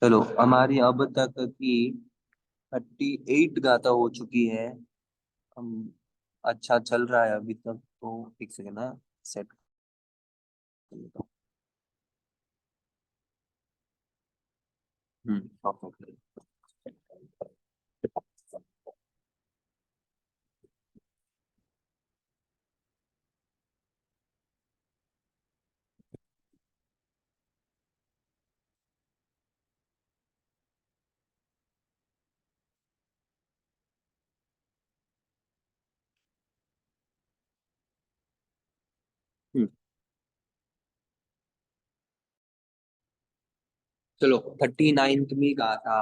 चलो, हमारी अब तक की 38 गाथा हो चुकी है। हम अच्छा चल रहा है अभी तक तो। एक सेकेंड ना, सेट कर लेता हूँ। ओके। हम्म, चलो 39वीं गाथा।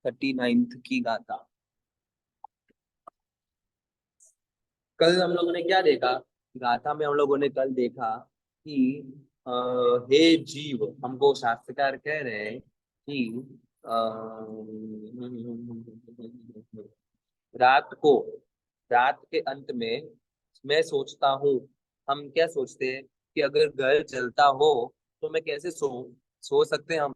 39th की गाथा। कल हम लोगों ने क्या देखा? गाथा में हम लोगों ने कल देखा कि अ, हे जीव, हमको शास्त्रकार कह रहे हैं कि अ, रात को, रात के अंत में मैं सोचता हूँ, हम क्या सोचते हैं कि अगर घर जलता हो तो मैं कैसे सो सकते हैं हम?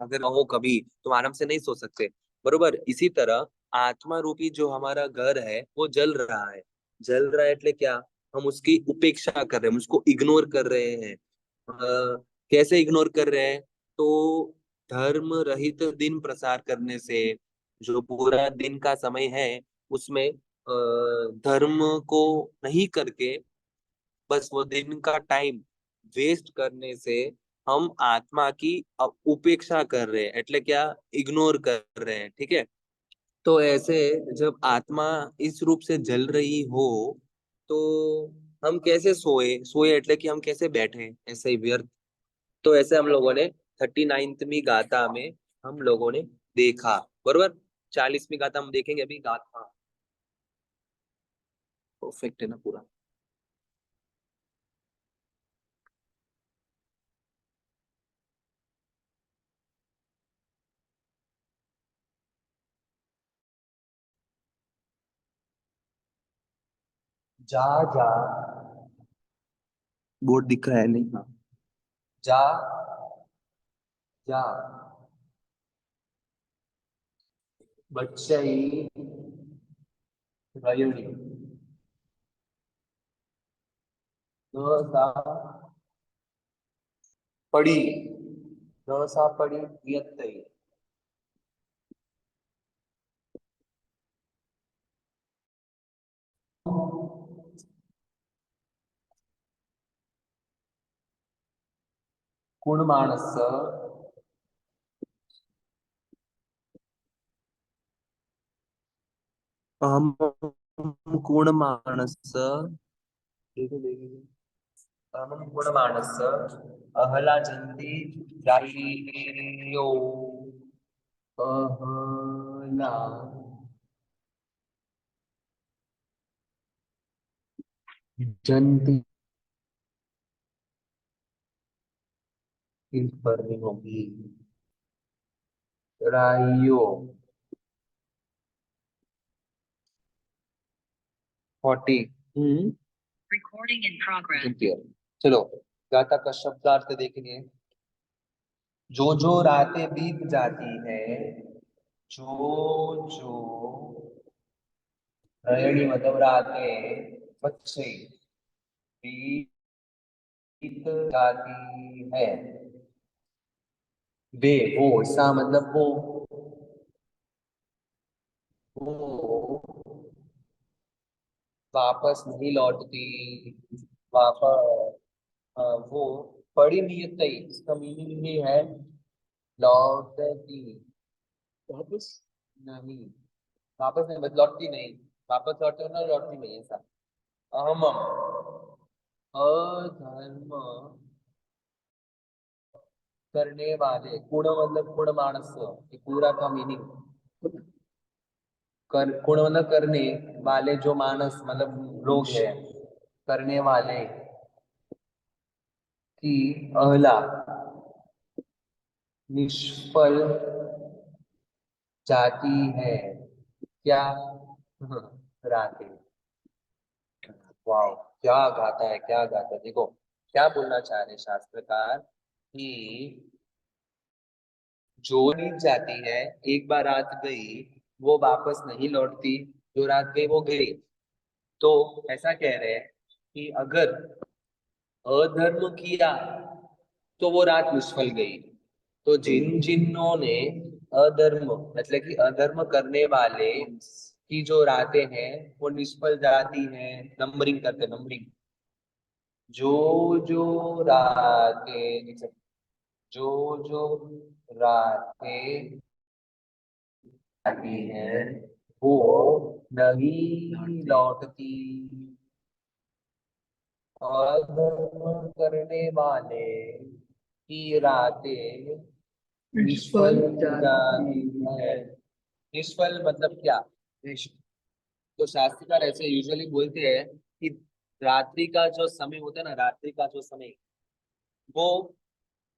अगर हो कभी तो आराम से नहीं सो सकते, बरोबर। इसी तरह आत्मा रूपी जो हमारा घर है वो जल रहा है। जल रहा है એટલે क्या? हम उसकी उपेक्षा कर रहे हैं, हम उसको इग्नोर कर रहे हैं। कैसे इग्नोर कर रहे हैं? तो धर्म रहित दिन प्रसार करने से, जो पूरा दिन का समय है उसमें धर्म को नहीं करके बस वो दिन का टाइम वेस्ट करने से हम आत्मा की उपेक्षा कर रहे हैं, એટલે क्या? इग्नोर कर रहे हैं, ठीक है। तो ऐसे जब आत्मा इस रूप से जल रही हो तो हम कैसे सोए सोए એટલે कि हम कैसे बैठे ऐसे ही व्यर्थ। तो ऐसे हम लोगों ने 39वीं गाथा में हम लोगों ने देखा, बरोबर। 40वीं गाथा हम देखेंगे अभी। गाथा परफेक्ट है ना पूरा? जा जा, बोर्ड दिख रहा है नहीं? हाँ। जा जा बच्चई रयुणी, सा पड़ी, सा पड़ी यत्तई। कुणमाणस, हम कुणमाणस, देखो देखो, हम कुणमाणस अहला जंती रायो, अहला जंती, पर नहीं होगी, रायो 40। Recording in progress. चलो, गाथा का शब्दार्थ देखेंगे। जो रातें बीत जाती है, जो रयणी मतलब रातें बच्चे बीत जाती है। वे वो सा मतलब वो वापस नहीं लौटती। वापस, वो पड़ी नियत, इसका मीनिंग ये है लौटती, वापस नहीं, वापस नहीं मतलब लौटती नहीं। वापस लौटते हो ना, लौटती नहीं ऐसा। अहम अधर्म करने वाले, कुण मतलब कुण मानस, ये पूरा का मीनिंग। कुण मतलब करने वाले, जो मानस मतलब लोग है, करने वाले की अहला निष्फल जाती है। क्या? राधे। वाह, क्या गाता है, क्या गाता है। देखो क्या बोलना चाह रहे शास्त्रकार कि जो नींद जाती है, एक बार रात गई वो वापस नहीं लौटती, जो रात गई वो गई। तो ऐसा कह रहे हैं कि अगर अधर्म किया तो वो रात निष्फल गई। तो जिन जिन्हों ने अधर्म मतलब कि अधर्म करने वाले की जो रातें हैं वो निष्फल जाती हैं। नंबरिंग करते, नंबरिंग। जो रातें जो जो रातें आती हैं वो नहीं लौटती, और धर्म करने वाले की रातें निष्फल जाती है। निष्फल मतलब क्या? तो शास्त्रकार ऐसे यूजुअली बोलते हैं कि रात्रि का जो समय होता है ना, रात्रि का जो समय वो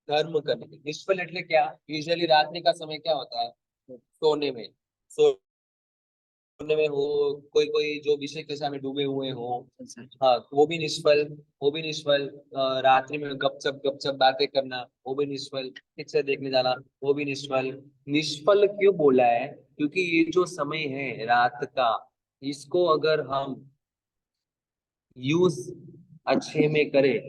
धर्म करने के निष्फल એટલે क्या? यूजुअली रात्रि का समय क्या होता है? सोने में, सोने में हो, कोई कोई जो विषय दशा में डूबे हुए हो। हाँ, वो भी निष्फल। वो भी निष्फल। रात्रि में गपशप बातें करना वो भी निष्फल। पिक्चर देखने जाना वो भी निष्फल। निष्फल क्यों बोला है? क्योंकि ये जो समय है रात का, इसको अगर हम यूज अच्छे में करें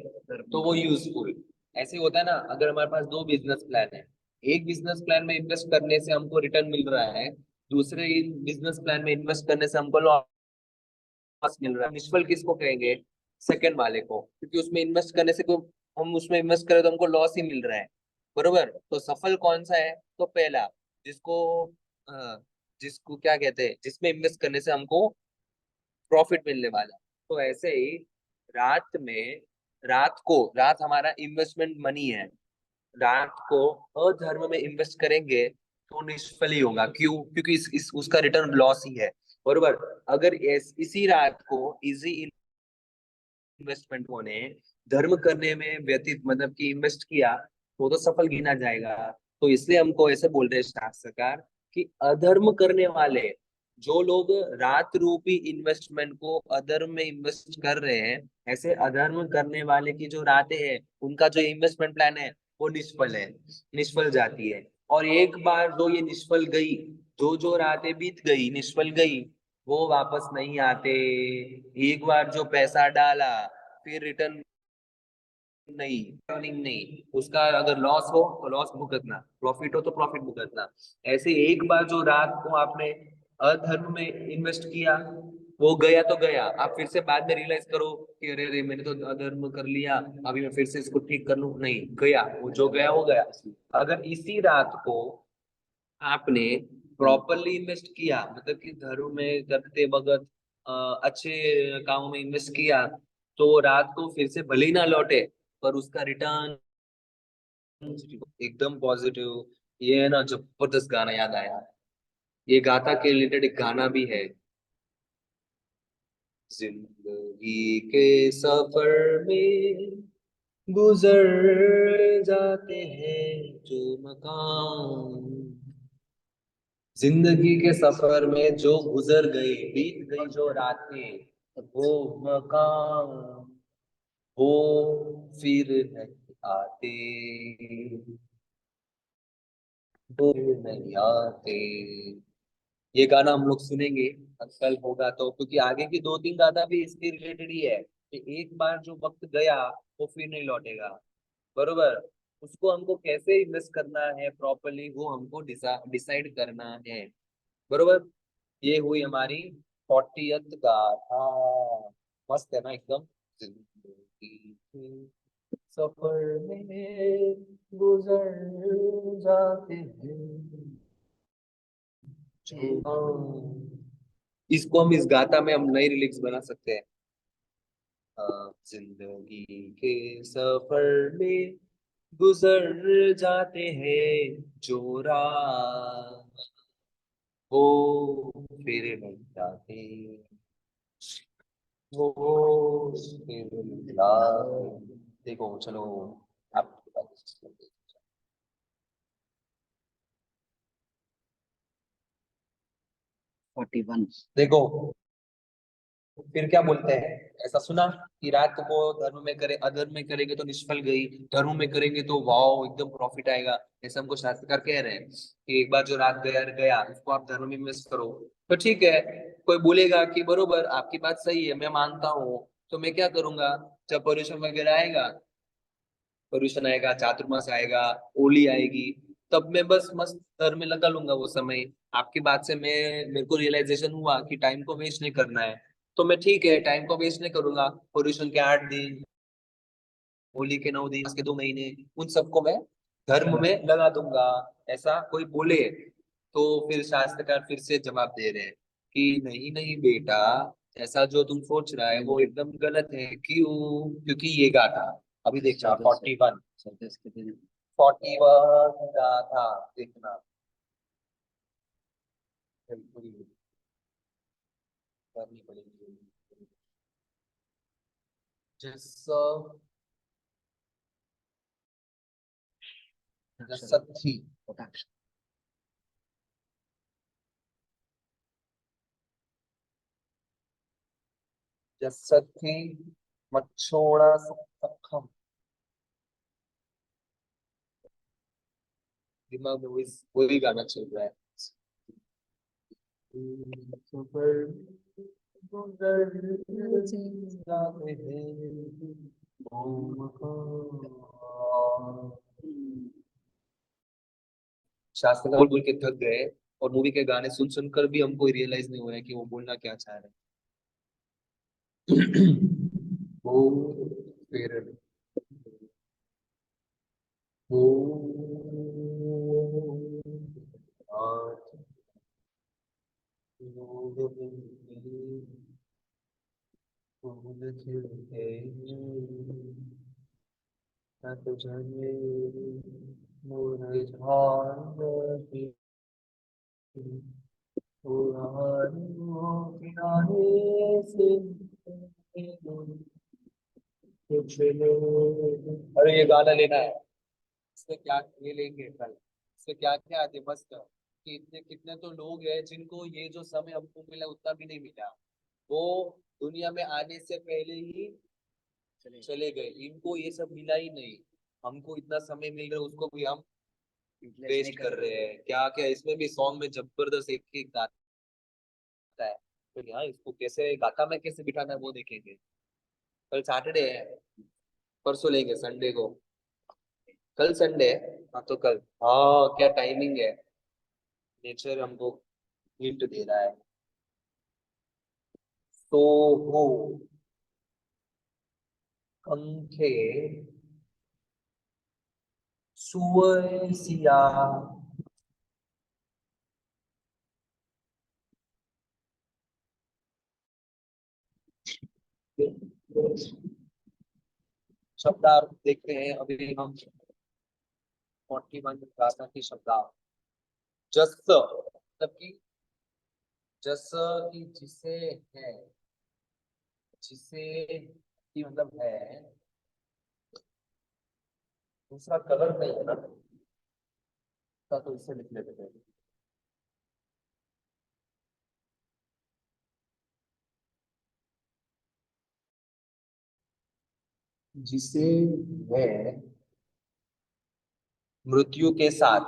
तो वो यूजफुल। ऐसे होता है ना, अगर हमारे पास दो बिजनेस प्लान है, एक बिजनेस प्लान में इन्वेस्ट करने से हमको रिटर्न मिल रहा है, दूसरे बिजनेस प्लान में इन्वेस्ट करने से हमको लॉस मिल रहा है। निष्फल किसको कहेंगे? सेकंड वाले को, क्योंकि उसमें इन्वेस्ट करने से को हम उसमें इन्वेस्ट करें तो हमको लॉस ही मिल रहा है। बरोबर? तो सफल कौन सा है? तो पहला, जिसको अ, जिसको क्या कहते हैं, जिसमें इन्वेस्ट करने से हमको प्रॉफिट मिलने वाला। तो ऐसे ही रात में, रात हमारा इन्वेस्टमेंट मनी है। रात को अधर्म में इन्वेस्ट करेंगे तो निष्फल ही होगा। क्यों? क्योंकि इस उसका रिटर्न लॉस ही है। बरोबर? अगर इसी रात को इजी इन्वेस्टमेंट होने, धर्म करने में व्यतीत मतलब कि इन्वेस्ट किया, तो सफल गिना जाएगा। तो इसलिए हमको ऐसे बोल रहे हैं शास्त्रकार कि अधर्म करने वाले जो लोग रात रूपी इन्वेस्टमेंट को अधर्म में इन्वेस्ट कर रहे हैं, ऐसे अधर्म करने वाले की जो रातें हैं, उनका जो इन्वेस्टमेंट प्लान है वो निष्फल है, निष्फल जाती है। और एक बार जो ये निष्फल गई, जो जो रातें बीत गई निष्फल गई, वो वापस नहीं आते। एक बार जो पैसा डाला फिर रिटर्न नहीं, अर्निंग नहीं, उसका अगर लॉस हो तो लॉस भुगतना, प्रॉफिट हो तो प्रॉफिट भुगतना। ऐसे एक बार जो रात को आपने अधर्म में इन्वेस्ट किया, वो गया तो गया। आप फिर से बाद में रियलाइज करो कि अरे अरे मैंने तो अधर्म कर लिया, अभी मैं फिर से इसको ठीक कर लूं, नहीं, गया वो, जो गया वो गया। अगर इसी रात को आपने प्रॉपरली इन्वेस्ट किया, मतलब कि धर्म में करते वक्त अच्छे कामों में इन्वेस्ट किया, तो रात को फिर से भले ही ना लौटे, पर उसका रिटर्न एकदम पॉजिटिव। ये है ना, जबरदस्त गाना याद आया। ये गाथा के रिलेटेड एक गाना भी है। जिंदगी के सफर में गुजर जाते हैं जो मकाम, जिंदगी के सफर में जो गुजर गए, बीत गई जो रातें, वो मकाम वो फिर नहीं आते, फिर नहीं आते। ये गाना हम लोग सुनेंगे कल होगा तो, क्योंकि आगे की दो तीन गाना भी इसके रिलेटेड ही है कि एक बार जो वक्त गया वो फिर नहीं लौटेगा। बरोबर? उसको हमको कैसे इन्वेस्ट करना है प्रॉपरली, वो हमको डिसाइड करना है। बरोबर? ये हुई हमारी 40th गाथा। मस्त है ना एकदम। जिंदगी के सफर में गुजर जाते हैं जो, इसको हम इस गाथा में हम नई लिरिक्स बना सकते हैं। जिंदगी के सफर में गुजर जाते हैं जो राह, वो फिर नहीं जाते, वो फिर मिला। देखो चलो, आप फोर्टी वन। देखो फिर क्या बोलते हैं, ऐसा सुना कि रात को धर्म में करे, अधर्म में करेंगे तो निष्फल गई, धर्म में करेंगे तो वाओ एकदम प्रॉफिट आएगा। ऐसा हमको शास्त्रकार कह रहे हैं कि एक बार जो रात गया गया उसको आप धर्म में इन्वेस्ट करो। तो ठीक है, कोई बोलेगा कि बरोबर आपकी बात सही है, मैं मानता हूँ, तो मैं क्या करूंगा, जब पोल्यूशन वगैरह आएगा, पोल्यूशन आएगा, चातुर्मास आएगा, होली आएगी, तब मैं बस मस्त घर में लगा लूंगा वो समय। आपकी बात से मैं, मेरे को रियलाइजेशन हुआ कि टाइम को वेस्ट नहीं करना है, तो मैं ठीक है टाइम को वेस्ट नहीं करूंगा। पोल्यूशन के 8 दिन, होली के 9 दिन, के 2 महीने, उन सबको मैं धर्म में लगा दूंगा। ऐसा कोई बोले तो फिर शास्त्रकार फिर से जवाब दे रहे हैं कि नहीं नहीं बेटा, ऐसा जो तुम सोच रहा है वो एकदम गलत है। क्यों? क्योंकि ये गाथा, अभी देखना 41, 41 गाथा देखना, बिल्कुल करनी पड़ेगी। जिस जसथी, जसथी मच्छोड़ा सखम, दिमाग में वही गाना चल रहा है। शास्त्र बोल बोल के थक गए, और मूवी के गाने सुन सुनकर भी हमको रियलाइज नहीं हो रहा है कि वो बोलना क्या चाह रहे हैं। वो फिर वो आज लोग फूल खिलते न तुझे मुरझाए पुरानों किनारे से कुछ लोग। अरे ये गाना लेना है, इससे क्या ये लेंगे कल, इससे क्या क्या आते मस्त कि इतने कितने तो लोग हैं जिनको ये जो समय हमको मिला उतना भी नहीं मिला, वो दुनिया में आने से पहले ही चले गए, इनको ये सब मिला ही नहीं। हमको इतना समय मिल रहा है उसको भी हम वेस्ट कर रहे हैं। क्या क्या इसमें भी सॉन्ग में जबरदस्त एक एक गाता है, तो यहाँ इसको कैसे गाता में कैसे बिठाना है वो देखेंगे। कल सैटरडे है, परसों लेंगे संडे को। कल संडे है, हाँ तो कल, हाँ क्या टाइमिंग है, नेचर हमको हिंट दे रहा है। तो हो पंखे सुअर सिया, शब्दार्थ देखते हैं अभी हम। 41 भाषा की शब्दार्थ, जस मतलब कि, जस की जिसे है, जिसे की मतलब है, दूसरा कलर नहीं है ना, तो इसे लिख लेते हैं। जिसे है मृत्यु के साथ,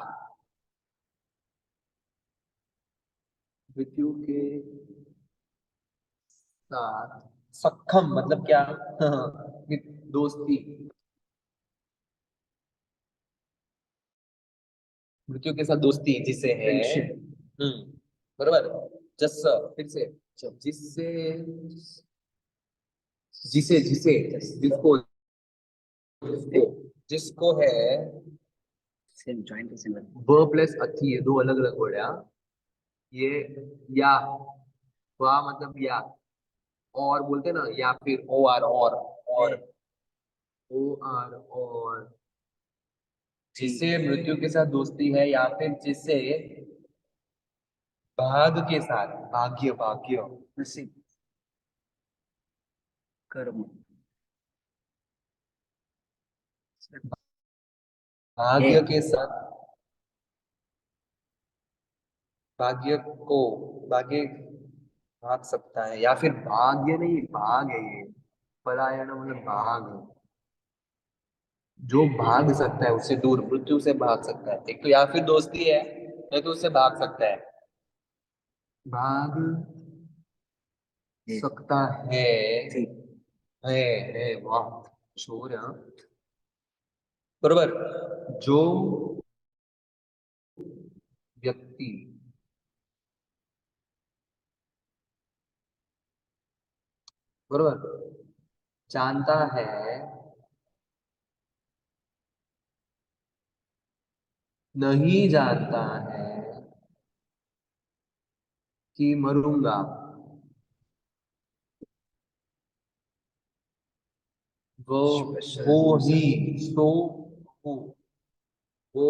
मृत्यु के साथ सक्षम मतलब क्या, दोस्ती, मृत्यु के साथ दोस्ती जिसे है। बराबर। जस, फिर से, जिससे, जिसे जिसे जिसको, जिसको जिसको है, सेम ज्वाइंट सिंगल व प्लस अथी है, दो अलग अलग वर्ड है हाँ। ये या, वा मतलब या, और बोलते ना, या फिर ओ आर, और ओ आर, और जिससे मृत्यु के साथ दोस्ती है, या फिर जिससे भाग के साथ, भाग्य भाग्य, नसीब, कर्म, भाग्य के साथ, भाग्य को, भाग्य भाग सकता है, या फिर भाग्य नहीं, भाग है ये। पलायन मतलब भाग। जो भाग सकता है उससे दूर, मृत्यु से भाग सकता है। एक तो या फिर दोस्ती है, नहीं तो उससे भाग सकता है। भाग सकता है। है है, वाह, शोर है, हाँ। बरोबर। जो व्यक्ति बरोबर जानता है, नहीं जानता है कि मरूंगा, वो वो ही सो वो वो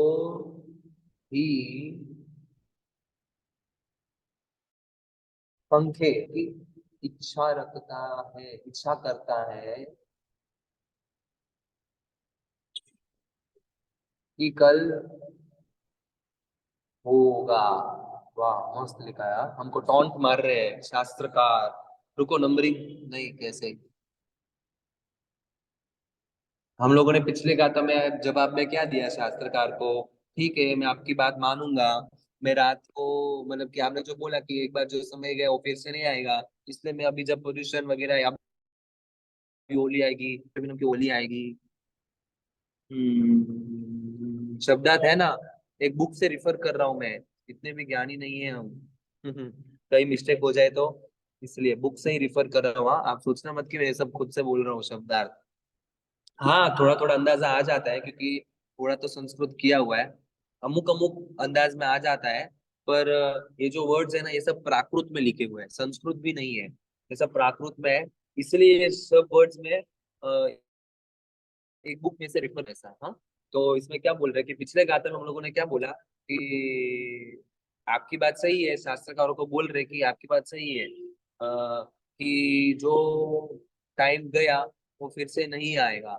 ही पंखे की इच्छा रखता है, इच्छा करता है कि कल होगा। वाह, मस्त लिखा यार, हमको टॉन्ट मार रहे हैं शास्त्रकार। रुको, नंबरिंग नहीं कैसे। हम लोगों ने पिछले गाथा में जवाब में क्या दिया शास्त्रकार को? ठीक है, मैं आपकी बात मानूंगा। मैं रात को, मतलब कि आपने जो बोला कि एक बार जो समय गया वो फिर से नहीं आएगा, इसलिए मैं अभी जब पोल्यूशन वगैरह, अभी होली आएगी, फिर की होली आएगी। शब्दार्थ है ना, एक बुक से रिफर कर रहा हूं मैं। इतने भी ज्ञानी नहीं है हम। कहीं मिस्टेक हो जाए तो, इसलिए बुक से ही रिफर कर रहा हूँ। हाँ, आप सोचना मत कि मैं ये सब खुद से बोल रहा हूँ शब्दार्थ। हाँ, थोड़ा थोड़ा अंदाजा आ जाता है, क्योंकि थोड़ा तो संस्कृत किया हुआ है। अमुक अमुक अंदाज में आ जाता है। पर ये जो वर्ड्स है ना, ये सब प्राकृत में लिखे हुए हैं, संस्कृत भी नहीं है, ये सब प्राकृत में है। इसलिए ये सब वर्ड्स में एक बुक में से रेफर ऐसा, हाँ। तो इसमें क्या बोल रहे हैं कि पिछले गाथा में हम लोगों ने क्या बोला कि आपकी बात सही है, शास्त्रकारों को बोल रहे कि आपकी बात सही है, कि जो टाइम गया वो फिर से नहीं आएगा।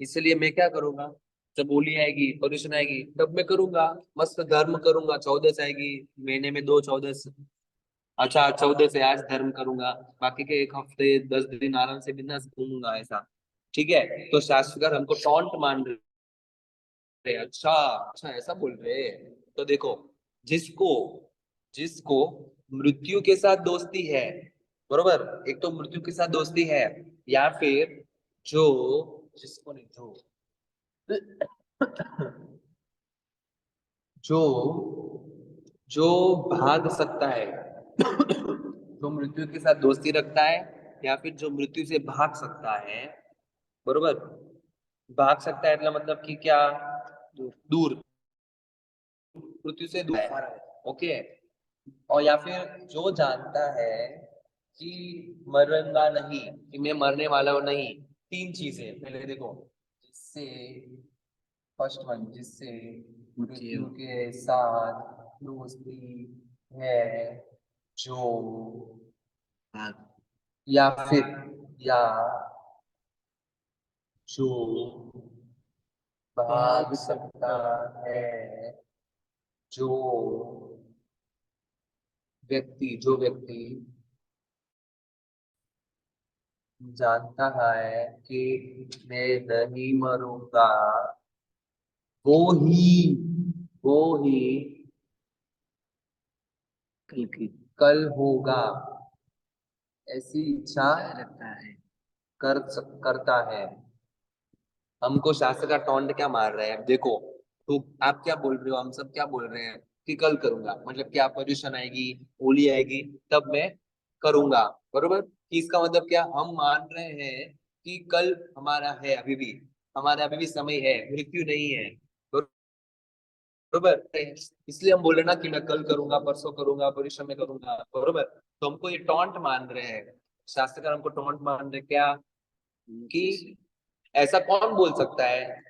इसलिए मैं क्या करूंगा, जब होली आएगी, पर्यूषण आएगी, तब मैं करूंगा, मस्त धर्म करूंगा। 14 आएगी, महीने में दो 14। अच्छा, 14 से आज धर्म करूंगा, बाकी के एक हफ्ते 10 दिन आराम से बिंदास घूमूंगा, ऐसा। ठीक है। तो शास्त्रकार हमको टॉन्ट मान रहे हैं। अच्छा अच्छा, ऐसा बोल रहे हैं। तो देखो, जिसको जिसको मृत्यु के साथ दोस्ती है, बरोबर, एक तो मृत्यु के साथ दोस्ती है, या फिर जो, जिसको नहीं, जो जो भाग सकता है, जो मृत्यु के साथ दोस्ती रखता है, या फिर जो मृत्यु से भाग सकता है, बरोबर। भाग सकता है मतलब कि क्या? दूर, मृत्यु से दूर है। ओके। और या फिर जो जानता है कि मरूंगा नहीं, कि मैं मरने वाला हूं नहीं। तीन चीजें पहले देखो, जिससे, फर्स्ट वन, जिससे मृत्यु के साथ दोस्ती है, जो, या फिर, या जो भाग सकता है, जो जो व्यक्ति जानता है कि मैं नहीं मरूंगा, वो ही वो ही कल होगा, ऐसी इच्छा रखता है, करता है। हमको शास्त्र का टोंट क्या मार रहा है, अब देखो। तो आप क्या बोल रहे हो, हम सब क्या बोल रहे हैं कि कल करूंगा, मतलब क्या, पोजीशन आएगी, होली आएगी, तब मैं करूंगा, बरोबर। कि इसका मतलब क्या, हम मान रहे हैं कि कल हमारा है, अभी भी हमारा अभी भी समय है, मृत्यु नहीं है, बरोबर। इसलिए हम बोले ना कि मैं कल करूंगा, परसों करूंगा, भविष्य में करूंगा, बरोबर। तो हमको ये टॉन्ट मान रहे हैं, शास्त्रकार हमको टॉन्ट मान रहे हैं, क्या? कि ऐसा कौन बोल सकता है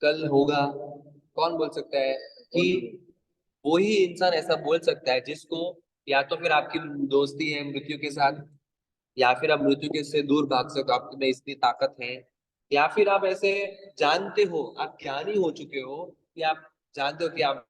कल होगा? कौन बोल सकता है कि, वो ही इंसान ऐसा बोल सकता है जिसको, या तो फिर आपकी दोस्ती है मृत्यु के साथ, या फिर आप मृत्यु के से दूर भाग सकते हो, आप में इतनी ताकत है, या फिर आप ऐसे जानते हो, आप ज्ञानी हो चुके हो, कि आप जानते हो कि आप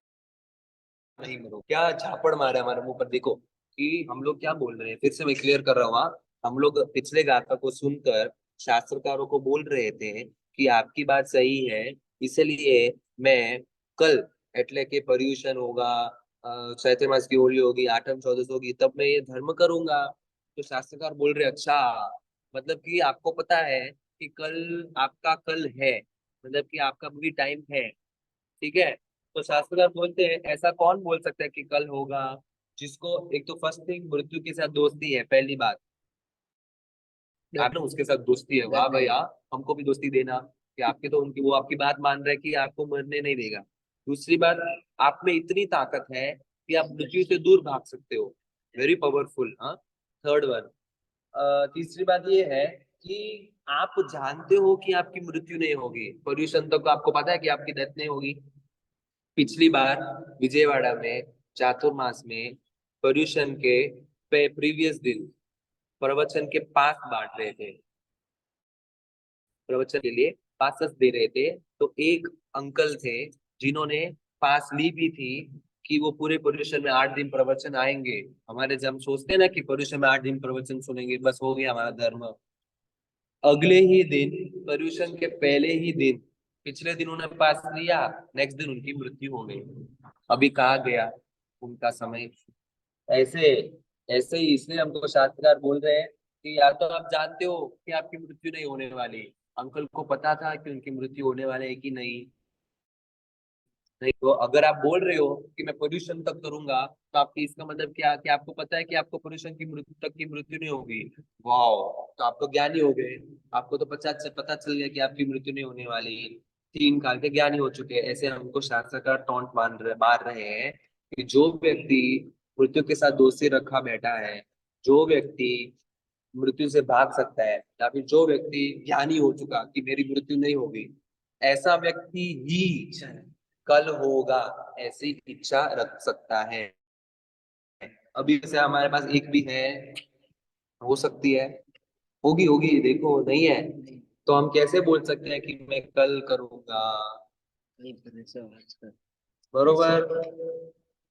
नहीं मरो। क्या झापड़ मारा है हमारे मुंह पर, देखो। कि हम लोग क्या बोल रहे हैं, फिर से मैं क्लियर कर रहा हूँ। हाँ? हम लोग पिछले गाथा को सुनकर शास्त्रकारों को बोल रहे थे कि आपकी बात सही है, इसलिए मैं कल एटले के पर्यूषण होगा, चैत्र मास की होली होगी, आठम चौदस होगी, तब मैं ये धर्म करूंगा। तो शास्त्रकार बोल रहे अच्छा, मतलब कि आपको पता है कि कल आपका कल है, मतलब कि आपका भी टाइम है। ठीक है। तो शास्त्रकार बोलते हैं ऐसा कौन बोल सकता है कि कल होगा, जिसको एक तो फर्स्ट थिंग मृत्यु के साथ दोस्ती है, पहली बात। आप ना उसके साथ दोस्ती है, वाह भैया, हमको भी दोस्ती देना, कि आपके तो उनकी वो आपकी बात मान रहे हैं कि आपको मरने नहीं देगा। दूसरी बात, आप में इतनी ताकत है कि आप मृत्यु से दूर भाग सकते हो, वेरी पावरफुल। हाँ। Third one. तीसरी बात ये है कि आप जानते हो कि आपकी मृत्यु नहीं होगी, पोल्यूशन तक तो आपको पता है कि आपकी डेथ नहीं होगी। पिछली बार विजयवाड़ा में चातुर्मास में पर्यूषण के प्रीवियस दिन प्रवचन के पास बांट रहे थे, प्रवचन के लिए पासेस दे रहे थे। तो एक अंकल थे जिन्होंने पास ली भी थी कि वो पूरे पर्यूषण में 8 दिन प्रवचन आएंगे। हमारे जब हम सोचते हैं ना कि पर्यूषण में 8 दिन प्रवचन सुनेंगे, बस हो गया हमारा धर्म। अगले ही दिन, पर्यूषण के पहले ही दिन, पिछले दिन उन्होंने पास लिया, नेक्स्ट दिन उनकी मृत्यु हो गई। अभी कहा गया उनका समय। ऐसे ऐसे ही इसलिए हमको शास्त्रकार बोल रहे हैं कि या तो आप जानते हो कि आपकी मृत्यु नहीं होने वाली, अंकल को पता था कि उनकी मृत्यु होने वाली है कि नहीं। नहीं तो अगर आप बोल रहे हो कि मैं पोल्यूशन तक करूंगा, तो आपकी इसका मतलब क्या कि आपको पता है कि आपको पोल्यूशन की मृत्यु तक की मृत्यु नहीं होगी। वाह, तो आप तो ज्ञानी हो गए। आपको तो पता चल गया कि आपकी मृत्यु नहीं होने वाली। 3 काल के ज्ञानी हो चुके हैं। ऐसे हमको शास्त्रकार टॉन्ट मार रहे हैं कि जो व्यक्ति मृत्यु के साथ दोस्ती रखा बैठा है, जो व्यक्ति मृत्यु से भाग सकता है, या फिर जो व्यक्ति ज्ञानी हो चुका कि मेरी मृत्यु नहीं होगी, ऐसा व्यक्ति ही कल होगा ऐसी इच्छा रख सकता है। अभी से हमारे पास एक भी है, हो सकती है, होगी होगी, देखो नहीं है, तो हम कैसे बोल सकते हैं कि मैं कल करूंगा। बरोबर।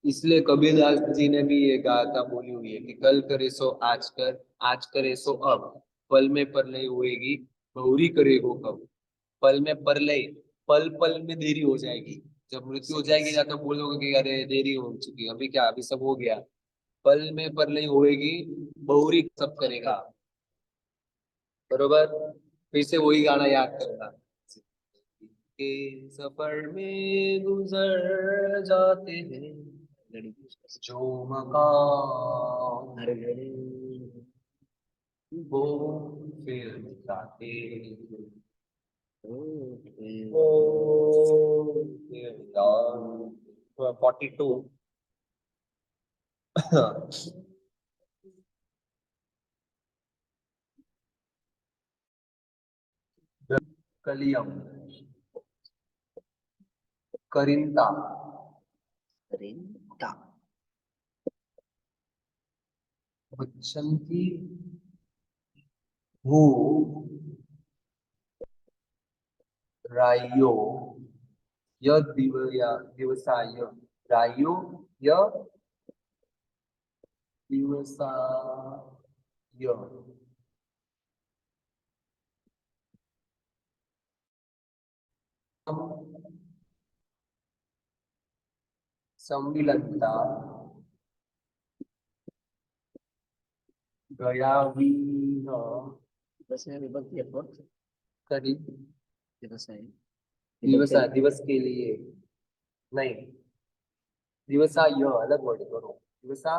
इसलिए कबीरदास जी ने भी ये गाथा बोली हुई है कि कल करे सो आज कर, आज करे सो अब, पल में परलय होएगी, बहुरी करेगो कब। पल में परलय, पल पल में देरी हो जाएगी। जब मृत्यु हो जाएगी ना, तो बोलोगे कि अरे देरी हो चुकी, अभी क्या, अभी सब हो गया। पल में परलय होएगी, बहुरी सब करेगा। बरोबर। फिर से वही गाना याद करना के सफर में गुजर जाते हैं जो मकाम हर घड़ी, वो फिर जाते हैं। ओ फिर 42। कलियम, करिंदा, करिंदा, बच्चंती, हु, राइयो, य दिव या दिवसाय, राइयो, य दिवसाय, सम्मिलनता, गयावी, बस है विभक्ति है फोर्थ, करीब, दिवस है दिवस, विभक्ति। दिवस के लिए नहीं, दिवसा यह अलग वर्ड है दोनों। दिवसा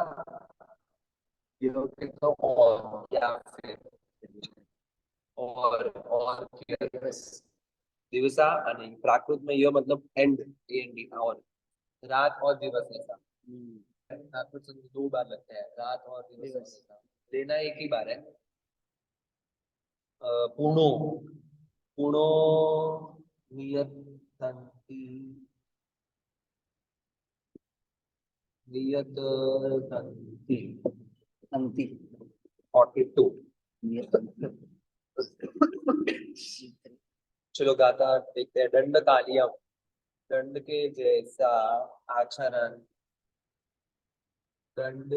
यह के तो और या फिर और फिर दिवस। दिवसा आणि प्राकृत में यह मतलब एंड, एंड और रात और दिवस ऐसा। प्राकृत शब्द 2 बार लगता है, रात और दिवस दिवस। ऐसा, लेना एक ही बार है। पुणो, पुणो, नियत, तंती, नियत, तंती, अंति। 42। चलो गाथा देखते हैं। दंड कालियम, दंड के जैसा आचरण, दंड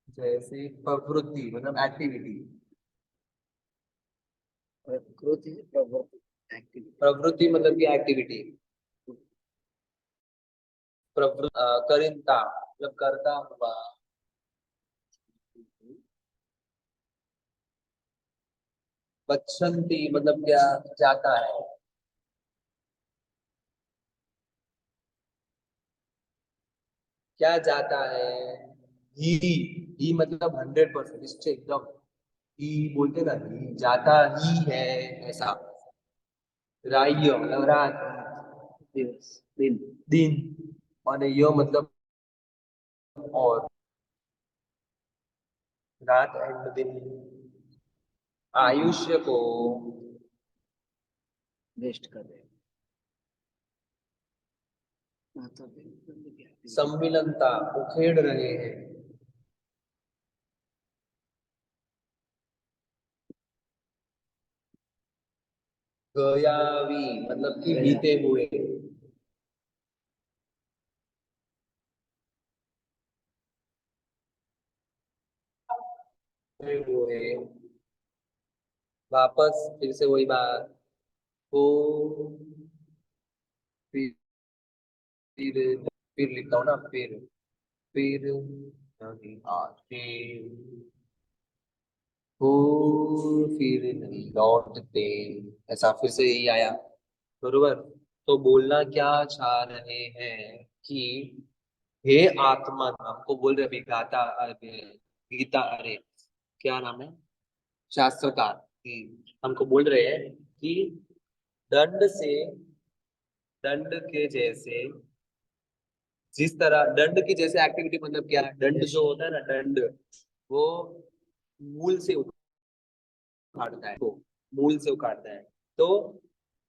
जैसे प्रवृत्ति मतलब एक्टिविटी। प्रकृति प्रवृत्ति एक्टिविटी। प्रवृत्ति मतलब की एक्टिविटी। करिंता मतलब करता हुआ। बच्चंती मतलब क्या, जाता है। क्या जाता है। ही मतलब 100% निश्चय एकदम। ही बोलते ना, ही जाता ही है, ऐसा। राह्य मतलब रात। दिवस दिन। दिन। और यो मतलब और। रात एंड दिन। आयुष्य को वेस्ट कर रहे हैं। माता पिता सम्मिलनता उखेड़ रहे हैं। गयावी मतलब कि गया बीते हुए। बीते हुए। वापस फिर से वही बात। वो फिर फिर लिखता हूँ ना, फिर नहीं आते हो, फिर नहीं लौटते। ऐसा फिर से यही आया। बरोबर। तो बोलना क्या चाह रहे हैं कि हे आत्मन, हमको बोल रहे विधाता, अरे गीता, अरे क्या नाम है, शास्त्रकार, कि हमको बोल रहे हैं कि दंड से, दंड के जैसे, जिस तरह दंड की जैसे एक्टिविटी मतलब क्या, दंड जो होता है ना, दंड वो मूल से उखाड़ता है, तो मूल से उखाड़ता है। तो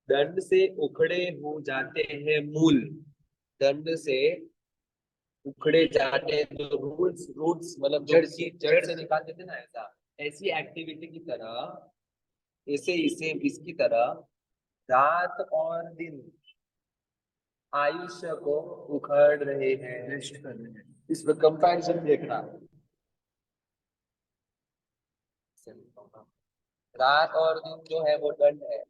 दंड से उखड़े हो जाते हैं मूल। दंड से उखड़े जाते हैं जो रूट्स, रूट्स मतलब जड़ की, जड़ से निकाल देते हैं ना, ऐसा। ऐसी एक्टिविटी की तरह, इसे इसे इसकी तरह रात और दिन आयुष्य को उखाड़ रहे हैं, वेस्ट कर रहे हैं। इसमें कंपैरिजन देखना। रात और दिन जो है वो दंड है।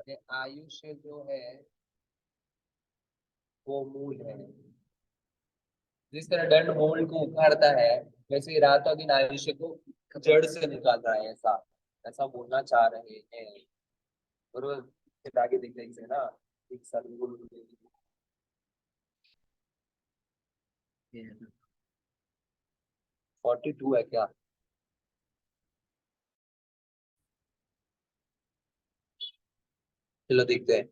ये आयुष्य जो है वो मूल है। जिस तरह दंड मूल को उखाड़ता है, वैसे ही रात और दिन आयुष्य को जड़ से निकाल रहा है, ऐसा। ऐसा बोलना चाह रहे हैं। और फिर आगे देख रहे हैं ना, एक सर्वगुण 42 है क्या। चलो देखते हैं।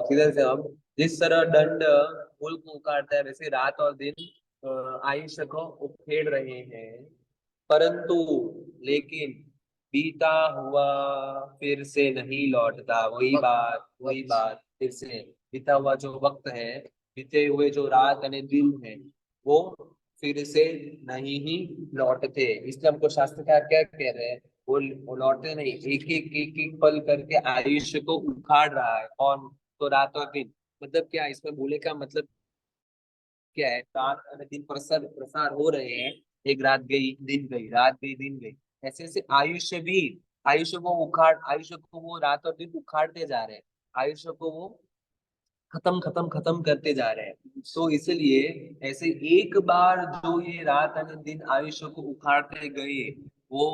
किधर से हम। जिस तरह दंड मूल को उखाड़ता है, वैसे रात और दिन आयुष्य को उखेड़ रहे हैं। परंतु लेकिन बीता हुआ फिर से नहीं लौटता। वही वक्त बात, वही वक्त बात फिर से। बीता हुआ जो वक्त है, बीते हुए जो रात यानी दिन है, वो फिर से नहीं ही लौटते। इसलिए हमको शास्त्रकार क्या कह रहे हैं, वो लौटते नहीं, एक एक पल करके आयुष्य को उखाड़ रहा है। कौन, तो रात और दिन। मतलब क्या, इसमें बोले का मतलब क्या है, रात और दिन प्रसार प्रसार हो रहे हैं। एक रात गई, दिन गई, रात गई, दिन गई। ऐसे ऐसे आयुष्य भी, आयुष्य को वो रात और दिन उखाड़ते जा रहे हैं। आयुष्य को वो खत्म खत्म खत्म करते जा रहे हैं। तो इसलिए ऐसे एक बार जो ये रात और दिन आयुष्य को उखाड़ते गए, वो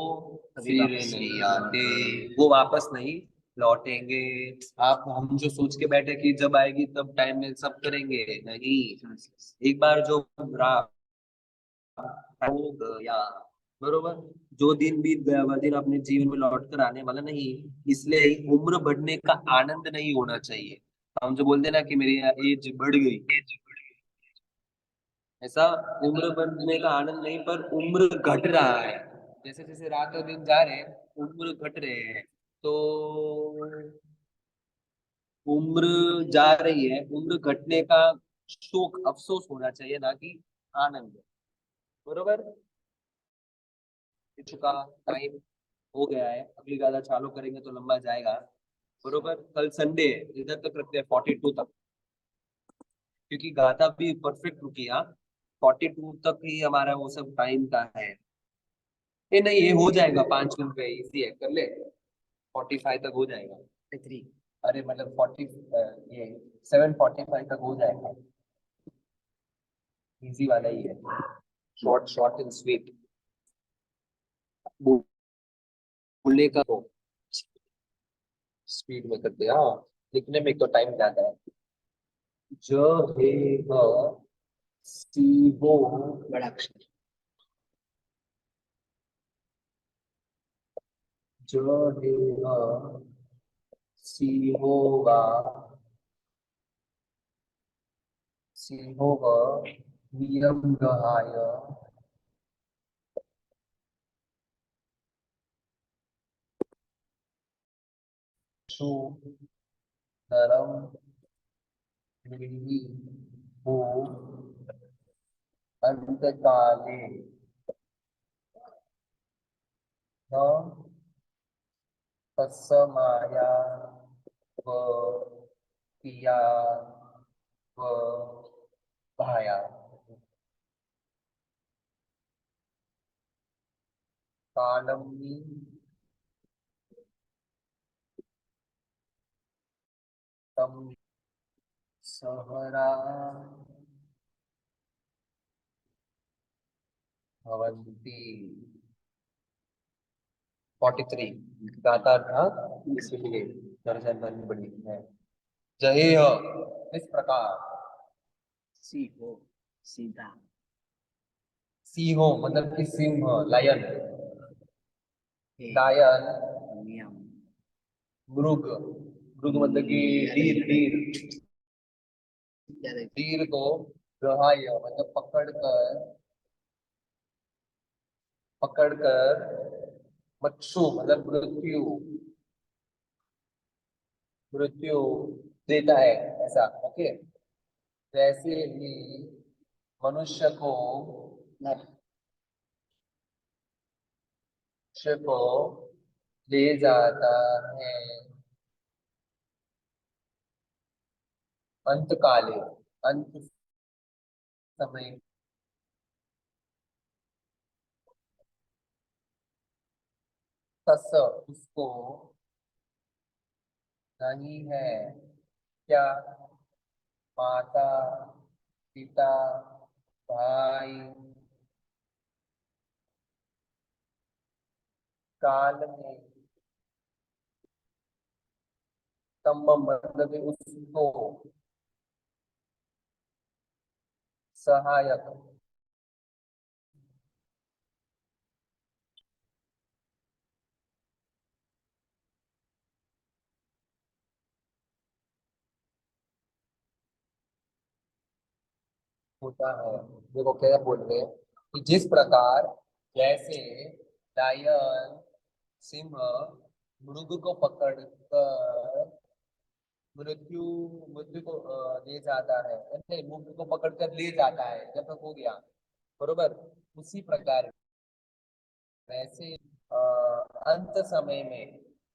कभी फिर वापस नहीं आते, वो वापस नहीं लौटेंगे। आप, हम जो सोच के बैठे कि जब आएगी तब टाइम में सब करेंगे, नहीं। एक बार जो रात हो गया, बरोबर, जो दिन बीत गया वह दिन अपने जीवन में लौट कर आने वाला नहीं। इसलिए ही उम्र बढ़ने का आनंद नहीं होना चाहिए। हम जो बोलते हैं ना कि मेरी एज बढ़ गई, ऐसा उम्र बढ़ने का आनंद नहीं, पर उम्र घट रहा है। जैसे जैसे रात और दिन जा रहे हैं, उम्र घट रहे हैं। तो उम्र जा रही है, उम्र घटने का शोक, अफसोस होना चाहिए, ना कि आनंद। बरोबर। चुका टाइम। हो गया है, अगली गाथा चालू करेंगे तो लंबा जाएगा। बरोबर, कल संडे है, इधर तक रखते हैं 42 तक, क्योंकि गाथा भी परफेक्ट रुकी। हाँ, 42 तक ही हमारा वो सब टाइम का है। ये नहीं, ये हो जाएगा 5 मिनट में, इजी है, कर ले। 45 तक हो जाएगा। 3 अरे मतलब 40, ये 7:45 तक हो जाएगा। इजी वाला ही है, शॉर्ट शॉर्ट एंड स्वीट। बोलने का तो स्पीड में करते हैं, हाँ। लिखने में तो टाइम ज्यादा है। ज हे ह सी हो, बड़ा अक्षर। ज हे ह सी होगा, सी होगा नियम गहाय, शु नरम मृगी हो अंतकाले न तत्समाया व पिया व भाया। कालम्नी तम सहरा भवन्ति। 43 गाता था, इसलिए दर्जन बनी बड़ी है। जय हो, इस प्रकार। सी हो, सीधा। सिंहो मतलब कि सिंह, लायन। हे, लायन, नियम। मृग, मृग मतलब कि डीर, डीर। ज्यादा। डीर को ग्रहाय मतलब पकड़कर, पकड़कर, मत्सु मतलब मृत्यु, मृत्यु देता है, ऐसा। ओके, वैसे ही मनुष्य को, नर। मनुष्य को ले जाता है अंत काले, अंत समय। तस उसको नहीं है क्या, माता पिता भाई काल में, तम मतलब कि उसको सहायक होता है। देखो क्या बोल रहे हैं कि जिस प्रकार, जैसे लायन, सिंह मृग को पकड़कर मृत्यु, मृत्यु को ले जाता है, नहीं, मृग को पकड़कर ले जाता है जब तक हो गया। बरोबर, उसी प्रकार वैसे अंत समय में,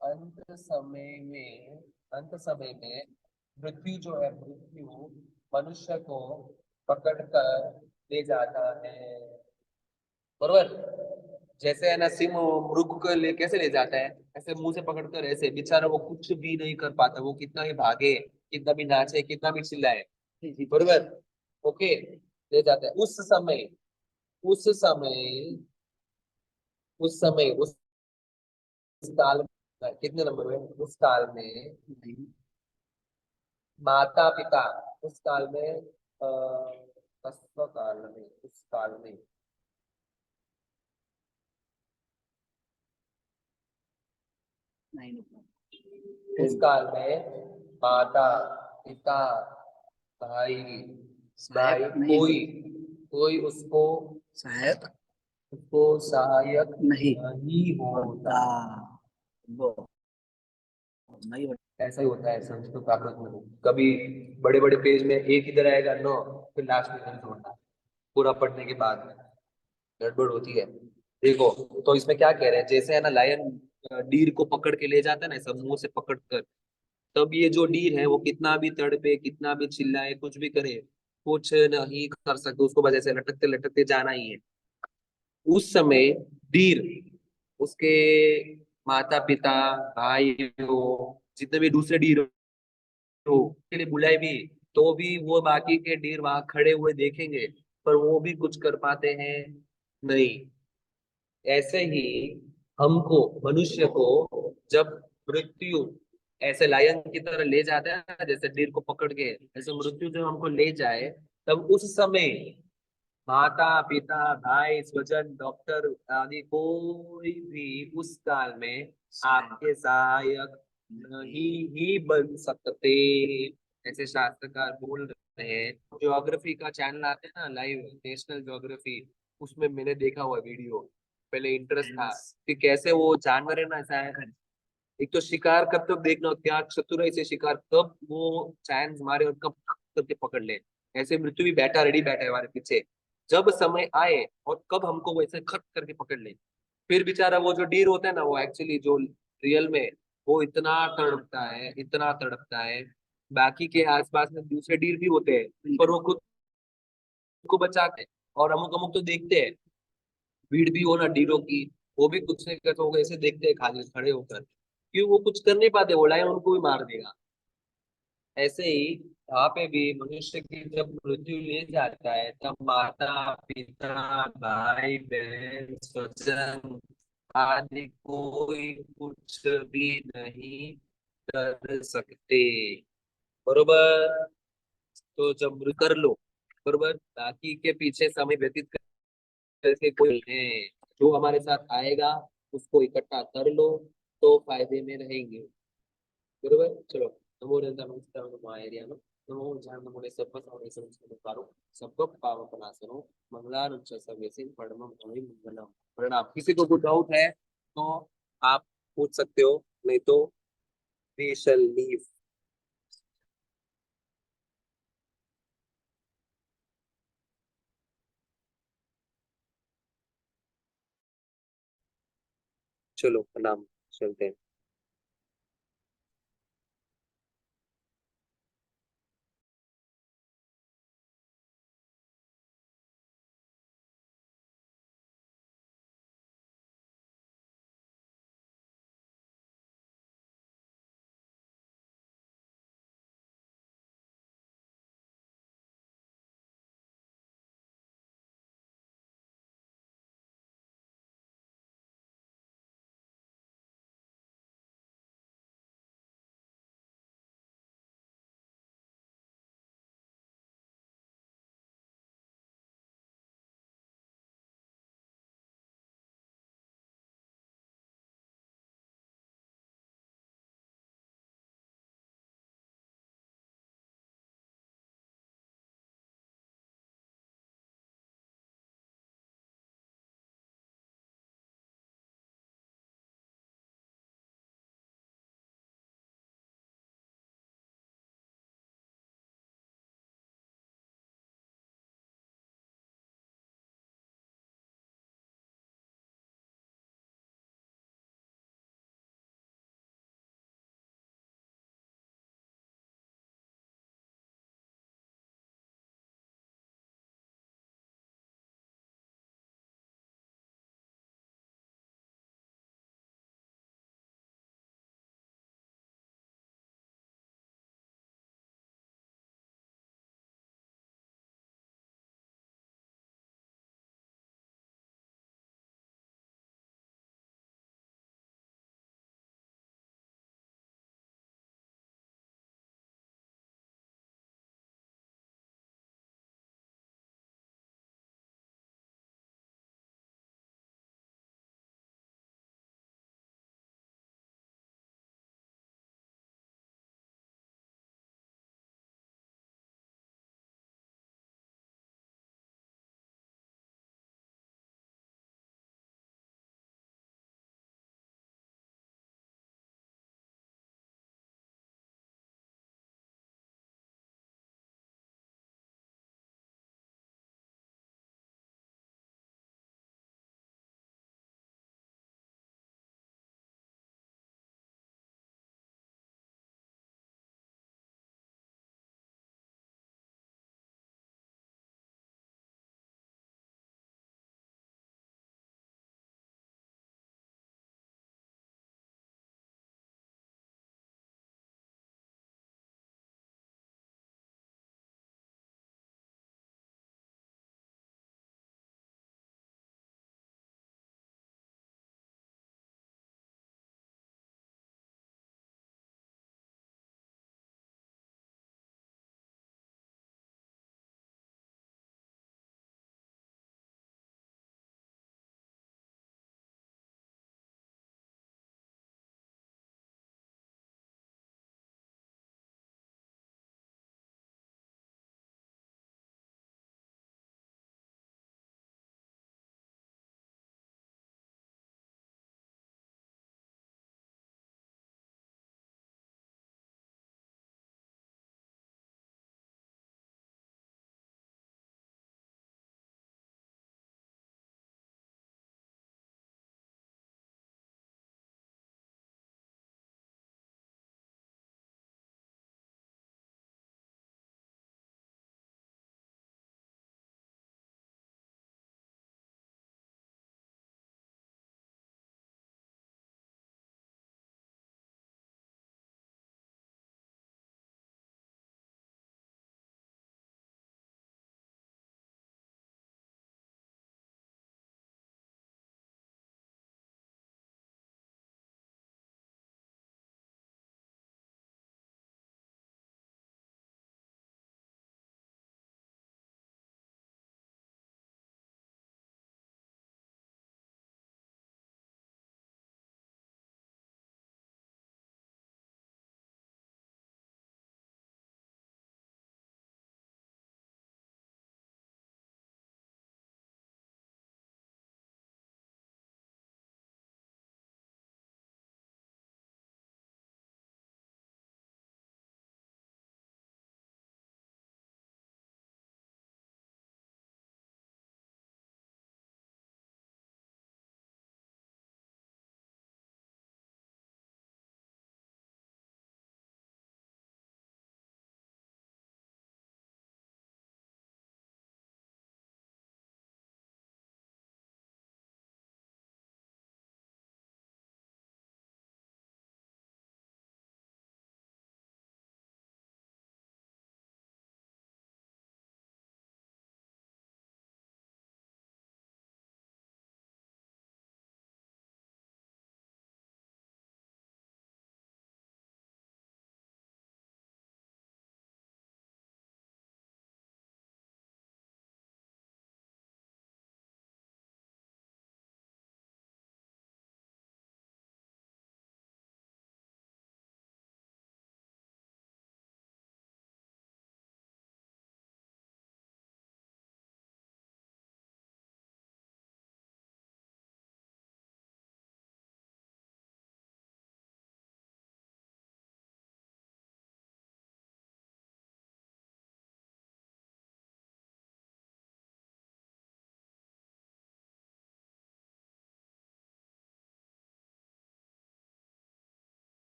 अंत समय में, अंत समय में मृत्यु जो है, मृत्यु मनुष्य को पकड़कर ले जाता है। बरोबर, जैसे है ना, सिंह मृग को ले कैसे ले जाता है, ऐसे मुंह से पकड़कर, ऐसे बेचारा वो कुछ भी नहीं कर पाता, वो कितना ही भागे, कितना भी नाचे, कितना भी चिल्लाए। बरोबर, ओके, ले जाता है। उस समय, उस समय, उस समय, उस काल में, कितने नंबर में, उस काल में नहीं, माता पिता, उस काल में काल में, उस काल में, नहीं। उस काल में माता पिता भाई, भाई सहायक नहीं हो, कोई, कोई उसको, सहायक उसको सहायक नहीं नहीं होता। होता। वो नहीं होता। ऐसा ही होता है संस्कृत प्राकृत में। कभी बड़े बड़े पेज में एक इधर आएगा नो, फिर लास्ट में नहीं छोड़ना, पूरा पढ़ने के बाद में गड़बड़ होती है। देखो, तो इसमें क्या कह रहे हैं, जैसे है ना, लायन डीर को पकड़ के ले जाता है ना, सब मुंह से पकड़ कर, तब ये जो डीर है वो कितना भी तड़पे, कितना भी चिल्लाए, कुछ भी करे, कुछ नहीं कर सकते, उसको बस ऐसे लटकते लटकते जाना ही है। उस समय डीर उसके माता पिता, भाई हो, जितने भी दूसरे डीर हो के लिए बुलाए भी, तो भी वो बाकी के डीर वहां खड़े हुए देखेंगे, पर वो भी कुछ कर पाते हैं नहीं। ऐसे ही हमको, मनुष्य को, जब मृत्यु ऐसे लायन की तरह ले जाता है ना, जैसे डीर को पकड़ के, ऐसे मृत्यु जब हमको ले जाए, तब उस समय माता पिता, भाई, स्वजन, डॉक्टर आदि कोई भी उस काल में आपके सहायक नहीं ही बन सकते। ऐसे शास्त्रकार बोल रहे हैं। ज्योग्राफी का चैनल आते हैं ना, लाइव नेशनल ज्योग्राफी, उसमें मैंने देखा हुआ वीडियो, पहले इंटरेस्ट था कि कैसे वो जानवर है ना, ऐसा है, एक तो शिकार कब तक देखना हो, क्या चतुराई से शिकार, कब वो चांस मारे और कब करके पकड़ ले। ऐसे मृत्यु भी बैठा, रेडी बैठा है हमारे पीछे, जब समय आए और कब हमको वैसे खट करके पकड़ ले। फिर बेचारा वो जो डीर होता है ना, वो एक्चुअली जो रियल में वो इतना तड़पता है, इतना तड़पता है। बाकी के आसपास में दूसरे डीर भी होते हैं, पर वो खुद को बचाते हैं। और अमुक अमुक तो देखते हैं, भीड़ भी हो ना डीरों की, वो भी कुछ नहीं करते, वो ऐसे देखते हैं खाली खड़े होकर, क्यों, वो कुछ कर नहीं पाते, वो लायन उनको भी मार देगा। ऐसे ही वहां पे भी मनुष्य की जब मृत्यु ले जाता है, तब माता पिता, भाई बहन, स्वजन आदि कोई कुछ भी नहीं कर सकते। बरोबर। तो जब मृत्यु कर लो, बरोबर, बाकी के पीछे समय व्यतीत करके कोई है जो हमारे साथ आएगा, उसको इकट्ठा कर लो, तो फायदे में रहेंगे। बरोबर, चलो। नमो नमः नमो एरिया में, नमो जान नमो ने सब और ऐसे नमस्कारो, सबको पावपनासनो, मंगलानुच्च सव्यसिन परमं हरि मंगलम। प्रणाम। किसी को कुछ डाउट है तो आप पूछ सकते हो, नहीं तो वी शैल लीव। चलो प्रणाम, चलते हैं।